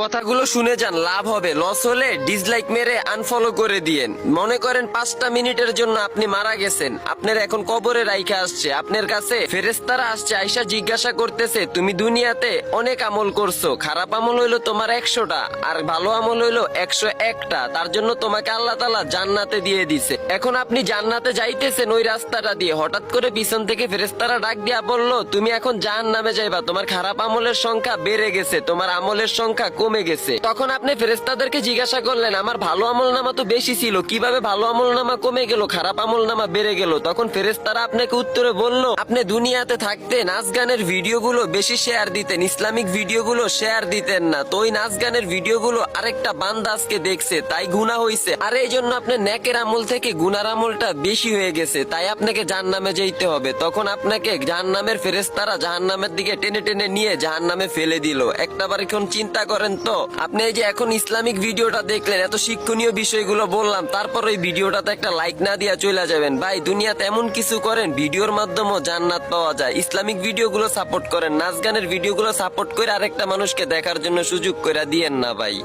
কথাগুলো শুনে যান, লাভ হবে, লস হলে ডিসলাইক মেরে আনফলো করে দিয়েন। মনে করেন 5টা মিনিটের জন্য আপনি মারা গেছেন, আপনার এখন কবরে রাইখা আসছে, আপনার কাছে ফেরেশতারা আসছে, আইসা জিজ্ঞাসা করতেছে তুমি দুনিয়াতে অনেক আমল করছো, খারাপ আমল হইলো তোমার 100টা আর ভালো আমল হইলো 101টা, তার জন্য তোমাকে আল্লাহ তাআলা জান্নাতে দিয়ে দিছে। এখন আপনি জান্নাতে যাইতেছেন ওই রাস্তাটা দিয়ে, হঠাৎ করে পিছন থেকে ফেরেশতারা ডাক দিয়া বললো তুমি এখন জাহান্নামে যাইবা, তোমার খারাপ আমলের সংখ্যা বেড়ে গেছে, তোমার আমলের সংখ্যা কমে গেছে। তখন আপনি ফেরেশতাদেরকে জিজ্ঞাসা করলেন আমার ভালো আমল নামা তো বেশি ছিল, কিভাবে ভালো আমল নামা কমে গেল, খারাপ আমল নামা বেড়ে গেল? তখন ফেরেশতারা আপনাকে উত্তরে বলল আপনি দুনিয়াতে থাকতে নাচ গানের ভিডিওগুলো বেশি শেয়ার দিতেন, ইসলামিক ভিডিওগুলো শেয়ার দিতেন না, তো ওই নাচ গানের ভিডিওগুলো আরেকটা বান্দা আজকে দেখছে, তাই গুনাহ হইছে, আর এই জন্য আপনার নেকের আমল থেকে গুনার আমলটা বেশি হয়ে গেছে, তাই আপনাকে জাহান্নামে যেতে হবে। তখন আপনাকে জাহান্নামের ফেরেশতারা জাহান্নামের দিকে টেনে টেনে নিয়ে জাহান্নামে ফেলে দিল। একটাবার এখন চিন্তা করেন তো, আপনি এই যে এখন ইসলামিক ভিডিওটা দেখলেন, এত শিক্ষণীয় বিষয়গুলো বললাম, তারপর ওই ভিডিওটাতে একটা লাইক না দিয়া চলে যাবেন। ভাই দুনিয়াতে এমন কিছু করেন ভিডিওর মাধ্যমেও জান্নাত পাওয়া যায়। ইসলামিক ভিডিওগুলো সাপোর্ট করেন, নাচ গানের ভিডিওগুলো সাপোর্ট করে আরেকটা মানুষকে দেখার জন্য সুযোগ করে দিয়েন না ভাই।